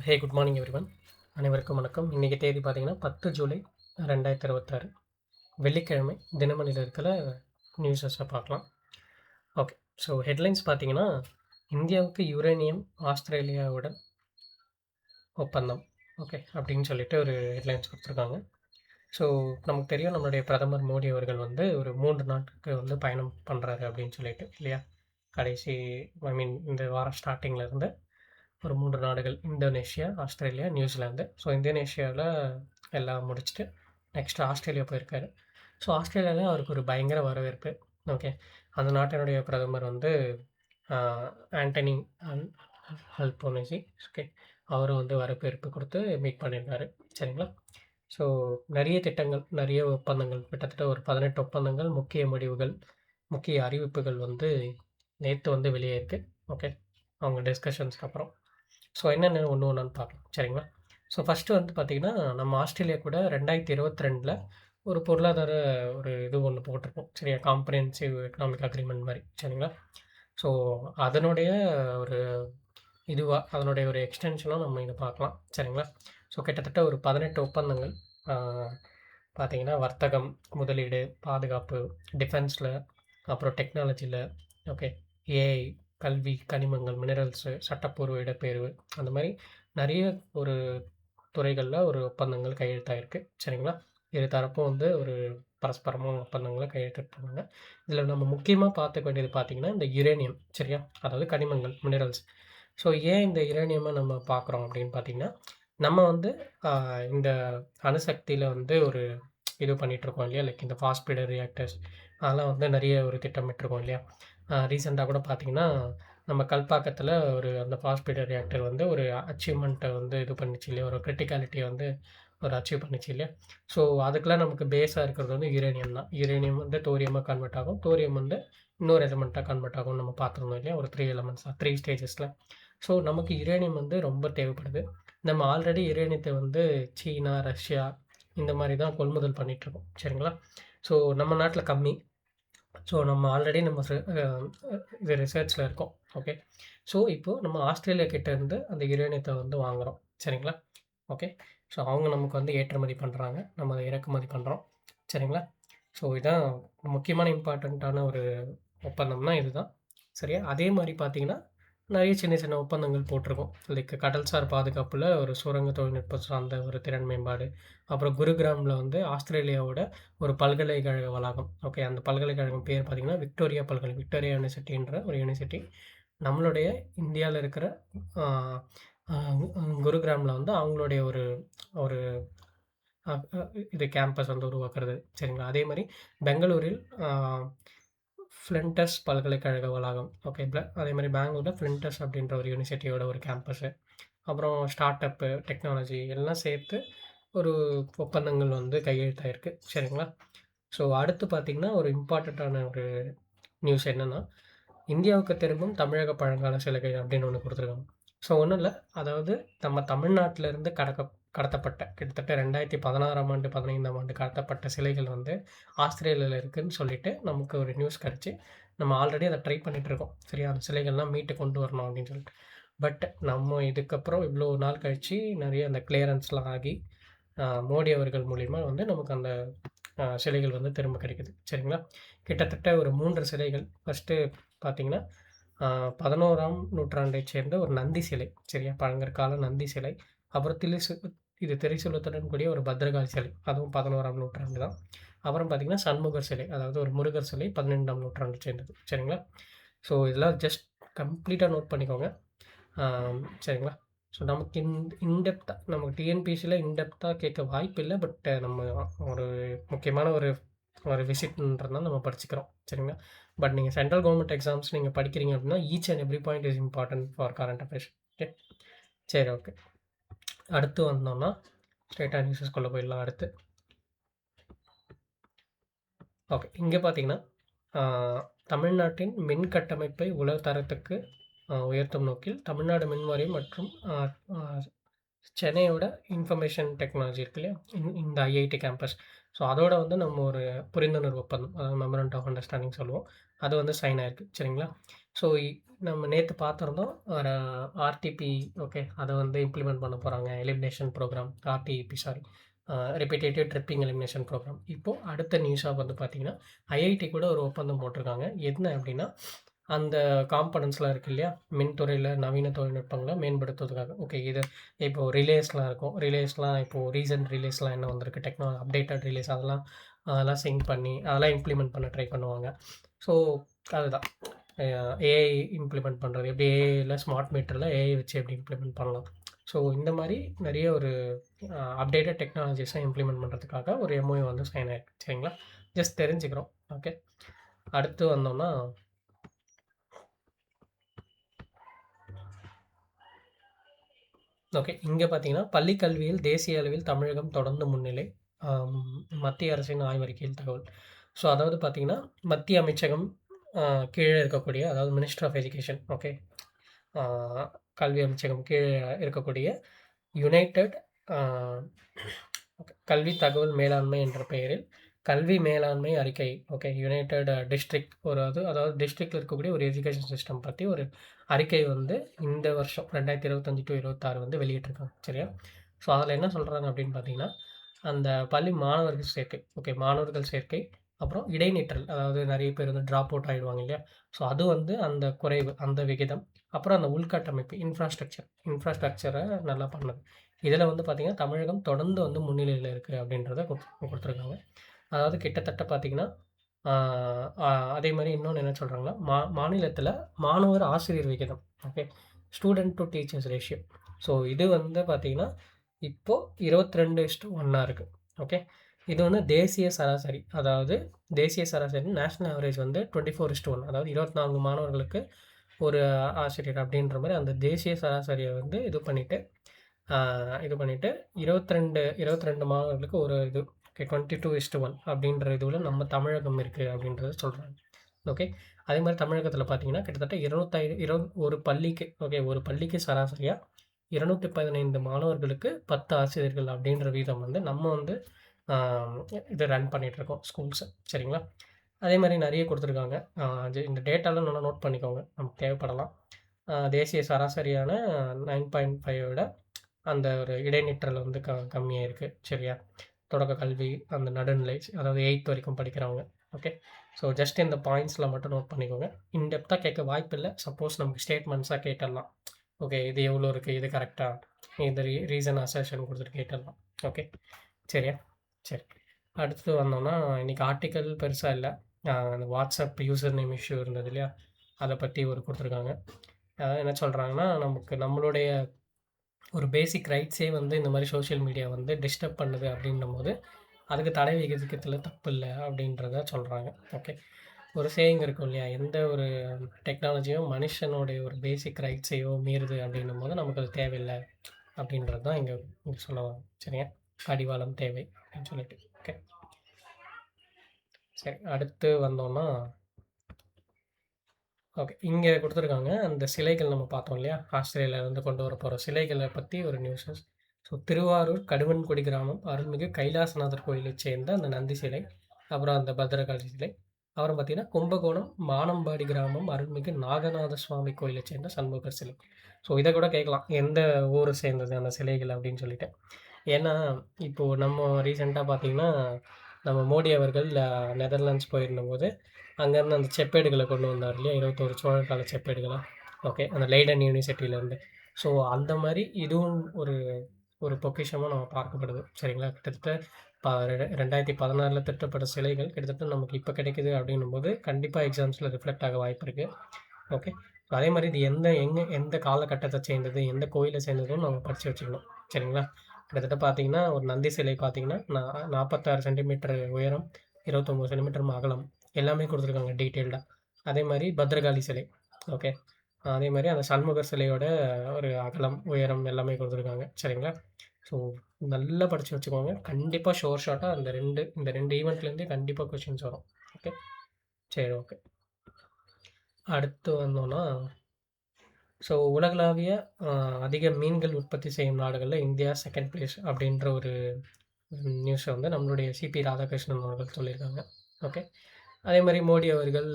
ஹே good morning everyone. அனைவருக்கும் வணக்கம். இன்றைக்கி தேதி பார்த்தீங்கன்னா 10 ஜூலை 2026 வெள்ளிக்கிழமை. தினமணியில் இருக்கிற நியூஸஸை பார்க்கலாம். ஓகே. ஸோ ஹெட்லைன்ஸ் பார்த்தீங்கன்னா, இந்தியாவுக்கு யுரேனியம் ஆஸ்திரேலியாவுடன் ஒப்பந்தம். ஓகே அப்படின்னு சொல்லிட்டு ஒரு ஹெட்லைன்ஸ் கொடுத்துருக்காங்க. ஸோ நமக்கு தெரியும் நம்மளுடைய பிரதமர் மோடி அவர்கள் வந்து ஒரு 3 நாட்டுக்கு வந்து பயணம் பண்ணுறாரு அப்படின்னு சொல்லிட்டு இல்லையா? கடைசி இந்த வாரம் ஸ்டார்டிங்கில் இருந்து ஒரு 3 நாடுகள் இந்தோனேஷியா, ஆஸ்திரேலியா, நியூசிலாந்து. ஸோ இந்தோனேஷியாவில் எல்லாம் முடிச்சுட்டு நெக்ஸ்ட்டு ஆஸ்திரேலியா போயிருக்காரு. ஸோ ஆஸ்திரேலியாவில் அவருக்கு ஒரு பயங்கர வரவேற்பு. ஓகே. அந்த நாட்டினுடைய பிரதமர் வந்து ஆ ஆண்டனி அல் அல்போனசி. ஓகே. அவரும் வந்து வரவேற்பு கொடுத்து மீட் பண்ணியிருந்தாரு. சரிங்களா? ஸோ நிறைய திட்டங்கள், நிறைய ஒப்பந்தங்கள், கிட்டத்தட்ட ஒரு 18 ஒப்பந்தங்கள், முக்கிய முடிவுகள், முக்கிய அறிவிப்புகள் வந்து நேத்து வந்து வெளியாயிருக்கு. ஓகே. அவங்க டிஸ்கஷன்ஸ்க்கு அப்புறம். ஸோ என்னென்ன ஒண்ணு ஒண்ணான்னு பார்க்கலாம். சரிங்களா? ஸோ ஃபர்ஸ்ட்டு வந்து பார்த்தீங்கன்னா, நம்ம ஆஸ்திரேலியா கூட 2022ல ஒரு பொருளாதார ஒரு இது ஒண்ணு போட்டிருப்போம். சரியா? காம்ப்ரிஹென்சிவ் எக்கனாமிக் அக்ரீமெண்ட் மாரி. சரிங்களா? ஸோ அதனுடைய ஒரு அதனுடைய ஒரு எக்ஸ்டென்ஷனா நம்ம இத பார்க்கலாம். சரிங்களா? ஸோ கிட்டத்தட்ட ஒரு 18 ஒப்பந்தங்கள். ஆ பார்த்தீங்கன்னா, வர்த்தகம், முதலீடு, பாதுகாப்பு, டிஃபென்ஸ்ல, அப்புறம் டெக்னாலஜில, ஓகே, ஏஐ, கல்வி, கனிமங்கள், மினரல்ஸு, சட்டப்பூர்வ இடப்பெயர்வு, அந்த மாரி நெறைய ஒரு துறைகள்ல ஒரு ஒப்பந்தங்கள் கையெழுத்தாயிருக்கு. சரிங்களா? இரு தரப்பும் வந்து ஒரு பரஸ்பரமா ஒப்பந்தங்கள கையெழுத்திட்டுருக்காங்க. இதில நம்ம முக்கியமா பார்த்துக்க வேண்டியது பார்த்தீங்கன்னா, இந்த யுரேனியம். சரியா? அதாவது கனிமங்கள், மினரல்ஸ். ஸோ ஏன் இந்த யுரேனியம நம்ம பார்க்குறோம் அப்படின்னு பார்த்தீங்கன்னா, நம்ம வந்து அ இந்த அணுசக்தியில வந்து ஒரு இது பண்ணிட்டுருக்கோம் இல்லையா? லைக் இந்த ஃபாஸ்ட் ஃபீடர் ரியாக்டர்ஸ் அதெல்லாம் வந்து நெறைய ஒரு திட்டமிட்டுருக்கோம் இல்லையா? ரீசென்ட்டா கூட பார்த்தீங்கன்னா, நம்ம கல்பாக்கத்தில ஒரு அந்த ஃபாஸ்ட் ஃபீடர் ரியாக்டர் வந்து ஒரு அச்சீவ்மெண்ட்ட வந்து இது பண்ணுச்சு இல்லையா? ஒரு கிரிட்டிகாலிட்டிய வந்து ஒரு அச்சீவ் பண்ணுச்சு இல்லையா? ஸோ அதுக்கெல்லாம் நமக்கு பேஸா இருக்கிறது வந்து யுரேனியம் தான். யுரேனியம் வந்து தோரியமா கன்வெர்ட் ஆகும். தோரியம் வந்து இன்னொரு எலிமெண்ட்டா கன்வெர்ட் ஆகும்னு நம்ம பார்த்துருந்தோம் இல்லையா? ஒரு 3 எலிமெண்ட்ஸா 3 ஸ்டேஜஸ்ல. ஸோ நமக்கு யுரேனியம் வந்து ரொம்ப தேவைப்படுது. நம்ம ஆல்ரெடி யுரேனியத்த வந்து சீனா, ரஷ்யா இந்த மாரி தான் கொள்முதல் பண்ணிட்டுருக்கோம். சரிங்களா? ஸோ நம்ம நாட்ல கம்மி. ஸோ நம்ம ஆல்ரெடி நம்ம இது ரிசர்ச்ல இருக்கோம். ஓகே. ஸோ இப்போ நம்ம ஆஸ்திரேலியா கிட்ட இருந்து அந்த யுரேனியத்த வந்து வாங்குறோம். சரிங்களா? ஓகே. ஸோ அவங்க நமக்கு வந்து ஏற்றுமதி பண்றாங்க. நம்ம அத இறக்குமதி பண்றோம். சரிங்களா? ஸோ இதான் முக்கியமான இம்பார்ட்டன்ட்டான ஒரு ஒப்பந்தம்னா இதுதான். சரியா? அதே மாரி பார்த்தீங்கன்னா, நெறைய சின்ன சின்ன ஒப்பந்தங்கள் போட்டிருக்கோம். லைக் கடல்சார் பாதுகாப்புல ஒரு சுரங்க தொழில்நுட்பம் சார்ந்த ஒரு திறன் மேம்பாடு. அப்புறம் குருகிராம்ல வந்து ஆஸ்திரேலியாவோட ஒரு பல்கலைக்கழக வளாகம். ஓகே. அந்த பல்கலைக்கழகம் பேர் பார்த்தீங்கன்னா, விக்டோரியா யுனிவர்சிட்டின்ற ஒரு யுனிவர்சிட்டி. நம்மளுடைய இந்தியால இருக்கிற ஆ அ குருகிராம்ல வந்து அவங்களுடைய ஒரு ஒரு அ அ இது கேம்பஸ் வந்து உருவாக்குறது. சரிங்களா? அதே மாரி பெங்களூரில் ஃப்ளின்டஸ் பல்கலைக்கழக வளாகம். ஓகே. அதே மாரி பெங்களூர்ல ஃப்ளின்டஸ் அப்படின்ற ஒரு யுனிவர்சிட்டியோட ஒரு கேம்பஸு. அப்புறம் ஸ்டார்ட் அப்பு, டெக்னாலஜி எல்லாம் சேர்த்து ஒரு ஒப்பந்தங்கள் வந்து கையெழுத்தாயிருக்கு. சரிங்களா? ஸோ அடுத்து பார்த்தீங்கன்னா, ஒரு இம்பார்ட்டன்ட்டான ஒரு நியூஸ் என்னன்னா, இந்தியாவுக்கு திரும்பும் தமிழக பழங்கால சிலைகள் அப்படின்னு ஒண்ணு குடுத்துருக்காங்க. ஸோ ஒண்ணும் இல்ல. அதாவது நம்ம தமிழ்நாட்டில இருந்து கடத்தப்பட்ட கிட்டத்தட்ட 2016ஆம் ஆண்டு, 15ஆம் ஆண்டு கடத்தப்பட்ட சிலைகள் வந்து ஆஸ்திரேலியால இருக்குன்னு சொல்லிட்டு நமக்கு ஒரு நியூஸ் கிடைச்சு, நம்ம ஆல்ரெடி அத ட்ரை பண்ணிட்டு இருக்கோம். சரியா? அந்த சிலைகள்லாம் மீட்டு கொண்டு வரணும் அப்படின்னு சொல்லிட்டு. பட் நம்ம இதுக்கப்புறம் இவ்வளோ நாள் கழிச்சு நெறைய அந்த கிளியரன்ஸ்லாம் ஆகி, மோடி அவர்கள் மூலியமா வந்து நமக்கு அந்த சிலைகள் வந்து திரும்ப கிடைக்குது. சரிங்களா? கிட்டத்தட்ட ஒரு 3 சிலைகள். ஃபர்ஸ்ட்டு பார்த்தீங்கன்னா, ஆ 11ஆம் நூற்றாண்டைச் சேர்ந்த ஒரு நந்தி சிலை. சரியா? பழங்கற்கால நந்தி சிலை. அப்புறம் திரிசூலத்துடன் கூடிய ஒரு பத்ரகாளி சிலை. அதுவும் 11ஆம் நூற்றாண்டு தான். அப்புறம் பார்த்தீங்கன்னா, சண்முகர் சிலை. அதாவது ஒரு முருகர் சிலை 12ஆம் நூற்றாண்ட சேர்ந்தது. சரிங்களா? ஸோ இதெல்லாம் ஜஸ்ட் கம்ப்ளீட்டா நோட் பண்ணிக்கோங்க. சரிங்களா? ஸோ நமக்கு இன்டெப்த்தா நமக்கு டிஎன்பிஎஸ்சில இன்டெப்த்தா கேட்க வாய்ப்பில்ல. பட் நம்ம ஒரு முக்கியமான ஒரு ஒரு விசிட்ன்றதுனால நம்ம படிச்சுக்கிறோம். சரிங்களா? பட் நீங்க சென்ட்ரல் கவர்ன்மென்ட் எக்ஸாம்ஸ் நீங்க படிக்கிறீங்க அப்படின்னா, each and every point is important for current affairs. Okay. சரி, ஓகே. அடுத்து வந்தோம்னா, ஸ்ட்ரெய்ட்டா நியூஸஸ்குள்ள போயிடலாம் அடுத்து. ஓகே. இங்க பார்த்தீங்கன்னா, ஆ தமிழ்நாட்டின் மின் கட்டமைப்பை உலக தரத்துக்கு உயர்த்தும் நோக்கில் தமிழ்நாடு மின் வாரியம் மற்றும் அ அ சென்னையோட இன்ஃபர்மேஷன் டெக்னாலஜி இருக்கு இல்லையா? இந்த ஐஐடி கேம்பஸ். ஸோ அதோட வந்து நம்ம ஒரு புரிந்துணர்வு ஒப்பந்தம். அதாவது மெமரண்ட் ஆஃப் அண்டர்ஸ்டாண்டிங் சொல்லுவோம். அது வந்து சைன் ஆயிருக்கு. சரிங்களா? ஸோ நம்ம நேத்து பார்த்திருந்தோம். ஒரு ஆர்டிபி ஓகே. அத வந்து இம்ப்ளிமெண்ட் பண்ண போறாங்க. Elimination program RTB sorry. Repetitive tripping elimination program. இப்போ அடுத்த நியூஸா வந்து பார்த்தீங்கன்னா, ஐஐடி கூட ஒரு ஒப்பந்தம் போட்டிருக்காங்க. என்ன அப்டின்னா, அந்த காம்போனன்ட்ஸ்லாம் இருக்கு இல்லையா? மின்துறையில நவீன தொழில்நுட்பங்கள மேம்படுத்துவதற்காக. ஓகே. இது இப்போ ரிலேஸ்லாம் இருக்கும். ரிலேஸ்லாம் இப்போ ரீசென்ட் ரிலேஸ்லாம் என்ன வந்திருக்கு? அப்டேட்டட் ரிலேஸ் அதெல்லாம் சிங்க் பண்ணி, அதெல்லாம் இம்ப்ளிமெண்ட் பண்ண ட்ரை பண்ணுவாங்க. ஸோ அதுதான். ஏஐ இம்ப்ளிமெண்ட் பண்றது. எப்படி ஏஐல ஸ்மார்ட் மீட்டர்ல ஏஐ வச்சு எப்படி இம்ப்ளிமெண்ட் பண்ணலாம். ஸோ இந்த மாரி நெறைய ஒரு அப்டேட்டட் டெக்னாலஜிஸ இம்ப்ளிமெண்ட் பண்றதுக்காக ஒரு எம்ஓயு வந்து சைன் ஆயிருக்கு. சரிங்களா? ஜஸ்ட் தெரிஞ்சுக்கிறோம். ஓகே. அடுத்து வந்தோம்னா ஓகே. இங்க பார்த்தீங்கன்னா, பள்ளிக் கல்வியில் தேசிய அளவில் தமிழகம் தொடர்ந்து முன்னிலை. ஆம் மத்திய அரசின் ஆய்வறிக்கையில் தகவல். ஸோ அதாவது பார்த்தீங்கன்னா, மத்திய அமைச்சகம் அ கீழ இருக்கக்கூடிய அதாவது மினிஸ்டர் ஆஃப் எஜுகேஷன் ஓகே. ஆ கல்வி அமைச்சகம் கீழ இருக்கக்கூடிய யுனைடெட் அ கல்வி தகவல் மேலாண்மை என்ற பெயரில் கல்வி மேலாண்மை அறிக்கை ஓகே. யுனைடெட் டிஸ்ட்ரிக்ட் ஒரு அதாவது டிஸ்ட்ரிக்ட்ல இருக்கக்கூடிய ஒரு எஜுகேஷன் சிஸ்டம் பத்தி ஒரு அறிக்கை வந்து இந்த வருஷம் 2025 டூ 26 வந்து வெளியிட்டிருக்காங்க. சரியா? ஸோ அதில என்ன சொல்றாங்க அப்படின்னு பார்த்தீங்கன்னா, அந்த பள்ளி மாணவர்கள் சேர்க்கை ஓகே. மாணவர்கள் சேர்க்கை, அப்புறம் இடைநிற்றல் அதாவது நெறைய பேர் வந்து ட்ராப் அவுட் ஆயிடுவாங்க இல்லையா? ஸோ அது வந்து அந்த குறைவு, அந்த விகிதம். அப்புறம் அந்த உள்கட்டமைப்பு இன்ஃப்ராஸ்ட்ரக்சர நல்லா பண்ணது. இதில வந்து பார்த்தீங்கன்னா, தமிழகம் தொடர்ந்து வந்து முன்னிலையில இருக்கு அப்படின்றத குடுத்துருக்காங்க. அதாவது கிட்டத்தட்ட பார்த்தீங்கன்னா, ஆ அ அதே மாரி இன்னொன்னு என்ன சொல்றாங்கன்னா, மாநிலத்தில மாணவர் ஆசிரியர் விகிதம் okay. Student to teachers ratio. So இது வந்து பார்த்தீங்கன்னா, இப்போ 22:1 இருக்கு. ஓகே. இது வந்து தேசிய சராசரி. அதாவது தேசிய சராசரி நேஷனல் ஆவரேஜ் வந்து 24:1 அதாவது 24 மாணவர்களுக்கு ஒரு ஆசிரியர் அப்படின்ற மாரி அந்த தேசிய சராசரிய வந்து ஆ இது பண்ணிட்டு 22 மாணவர்களுக்கு ஒரு இது ஓகே 22:1 அப்படின்ற இதுவுல நம்ம தமிழகம் இருக்கு அப்படின்றத சொல்றாங்க. ஓகே. அதே மாரி தமிழகத்தில பார்த்தீங்கன்னா, கிட்டத்தட்ட 205 ஒரு பள்ளிக்கு ஓகே ஒரு பள்ளிக்கு சராசரியா 215 மாணவர்களுக்கு 10 ஆசிரியர்கள் அப்படின்ற வீதம் வந்து நம்ம வந்து ஆ இது ரன் பண்ணிட்டுருக்கோம் ஸ்கூல்ஸ. சரிங்களா? அதே மாரி நெறைய குடுத்துருக்காங்க. இந்த டேட்டாலாம் நல்லா நோட் பண்ணிக்கோங்க. நமக்கு தேவைப்படலாம். தேசிய சராசரியான 9.5 விட அந்த ஒரு இடைநிற்றல் வந்து கம்மியா இருக்கு. சரியா? தொடக்க கல்வி, அந்த நடுநிலை அதாவது 8த் வரைக்கும் படிக்கிறவங்க. ஓகே. ஸோ ஜஸ்ட் இந்த பாயிண்ட்ஸ்ல மட்டும் நோட் பண்ணிக்கோங்க. இன் டெப்த்தா கேட்க வாய்ப்பில்ல. சப்போஸ் நமக்கு ஸ்டேட்மெண்ட்ஸா கேட்டுறலாம். ஓகே. இது எவ்வளோ இருக்கு? இது கரெக்ட்டா? இந்த ரீசன் அசர்ஷன் குடுத்துட்டு கேட்டுறலாம். ஓகே. சரியா? சரி. அடுத்து வந்தோம்னா, இன்னைக்கு ஆர்டிக்கல் பெருசா இல்ல. அந்த WhatsApp யூசர் நேம் இஷ்யூ இருந்தது இல்லையா? அத பத்தி ஒரு குடுத்துருக்காங்க. அதாவது என்ன சொல்றாங்கன்னா, நம்மளுடைய ஒரு பேசிக் ரைட்ஸே வந்து இந்த மாரி சோசியல் மீடியா வந்து டிஸ்டர்ப் பண்ணுது அப்படின்னும்போது, அதுக்கு தடை விதிக்கிறதுல தப்பில்ல அப்படின்றத சொல்றாங்க. ஓகே. ஒரு சேயிங் இருக்கும் இல்லையா? எந்த ஒரு டெக்னாலஜியும் மனுஷனுடைய ஒரு பேசிக் ரைட்ஸையோ மீறுது அப்படின்னும்போது, நமக்கு அது தேவையில்ல அப்படின்றது தான் இங்க இங்க சொல்ல வராங்க. சரியா? கடிவாளம் தேவை அப்படின்னு சொல்லிட்டு. ஓகே. சரி. அடுத்து வந்தோம்னா ஓகே. இங்க குடுத்துருக்காங்க. அந்த சிலைகள் நம்ம பார்த்தோம் இல்லையா? ஆஸ்திரேலியாலருந்து கொண்டு வரப்போற சிலைகள பத்தி ஒரு நியூஸஸ். ஸோ திருவாரூர் கடுவன்குடி கிராமம் அருள்மிகு கைலாசநாதர் கோயிலைச் சேர்ந்த அந்த நந்தி சிலை, அப்புறம் அந்த பத்திரகாளி சிலை, அப்புறம் பார்த்தீங்கன்னா, கும்பகோணம் மானம்பாடி கிராமம் அருள்மிகு நாகநாத சுவாமி கோயிலைச் சேர்ந்த சண்முகர் சிலை. ஸோ இத கூட கேட்கலாம். எந்த ஊர சேர்ந்தது அந்த சிலைகள் அப்படின்னு சொல்லிட்டு. ஏன்னா, இப்போ நம்ம ரீசென்ட்டா பார்த்தீங்கன்னா, நம்ம மோடி அவர்கள் நெதர்லாண்ட்ஸ் போயிருந்தபோது, அங்கேருந்து அந்த செப்பேடுகள கொண்டு வந்தார் இல்லையா? 21 சோழர் கால செப்பேடுகள. ஓகே. அந்த லெய்டன் யூனிவர்சிட்டிலேருந்து. ஸோ அந்த மாரி இதுவும் ஒரு ஒரு பொக்கிஷமா நம்ம பார்க்கப்படுது. சரிங்களா? கிட்டத்தட்ட ப 2016ல திருட்டப்பட்ட சிலைகள் கிட்டத்தட்ட நமக்கு இப்ப கிடைக்குது அப்படின்னும்போது, கண்டிப்பா எக்ஸாம்ஸ்ல ரிஃப்ளெக்ட் ஆக வாய்ப்பு இருக்கு. ஓகே. அதே மாரி இது எந்த காலகட்டத்த சேர்ந்தது, எந்த கோயில சேர்ந்ததுன்னு நம்ம படிச்சு வச்சுக்கணும். சரிங்களா? கிட்டத்தட்ட பார்த்தீங்கன்னா, ஒரு நந்தி சிலை பார்த்தீங்கன்னா, 46 சென்டிமீட்டர் உயரம், 29 சென்டிமீட்டர் அகலம் எல்லாமே குடுத்துருக்காங்க டீட்டெயில்டா. அதே மாரி பத்ரகாளி சிலை. ஓகே. அதே மாரி அந்த சண்முகர் சிலையோட ஒரு அகலம், உயரம் எல்லாமே குடுத்துருக்காங்க. சரிங்களா? ஸோ நல்லா படிச்சு வச்சுக்கோங்க. கண்டிப்பா ஷோர் ஷாட்டா இந்த 2 ஈவென்ட்லேருந்தே கண்டிப்பா கொஸ்டின்ஸ் வரும். ஓகே. சரி ஓகே. அடுத்து வந்தோம்னா ஸோ உலகளாவிய அ அதிக மீன்கள் உற்பத்தி செய்யும் நாடுகள்ல இந்தியா 2ண்ட் பிளேஸ் அப்படின்ற ஒரு நியூஸ வந்து நம்மளுடைய சிபி ராதாகிருஷ்ணன் அவர்கள் சொல்லியிருக்காங்க. ஓகே. அதே மாரி மோடி அவர்கள்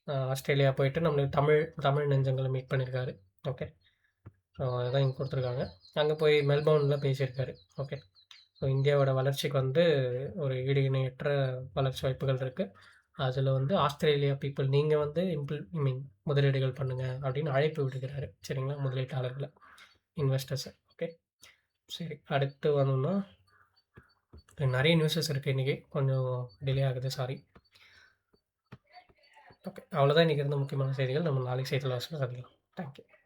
ஆஸ்திரேலியா போயிட்டு நம்மளுக்கு தமிழ் தமிழ் நெஞ்சங்களை மீட் பண்ணியிருக்காரு. ஓகே. ஸோ அதான் இங்க குடுத்துருக்காங்க. அங்க போய் மெல்போர்ன்ல பேசியிருக்காரு. ஓகே. ஸோ இந்தியாவோட வளர்ச்சிக்கு வந்து ஒரு ஈடு இணையற்ற வளர்ச்சி வாய்ப்புகள் இருக்கு. அதில வந்து ஆஸ்திரேலியா பீப்பிள் நீங்க வந்து ஐ மீன் முதலீடுகள் பண்ணுங்க அப்படின்னு அழைப்பு விடுக்கிறாரு. சரிங்களா? முதலீட்டாளர்கள, இன்வெஸ்டர்ஸ. ஓகே. சரி. அடுத்து வந்தோம்னா, நெறைய நியூஸஸ் இருக்கு இன்னைக்கு. கொஞ்சம் டிலே ஆகுது. சாரி. ஓகே. அவ்வளோதான் இன்னைக்கு இருந்த முக்கியமான செய்திகள். நம்ம நாளைக்கு செய்தியில சந்திக்கலாம். Thank you.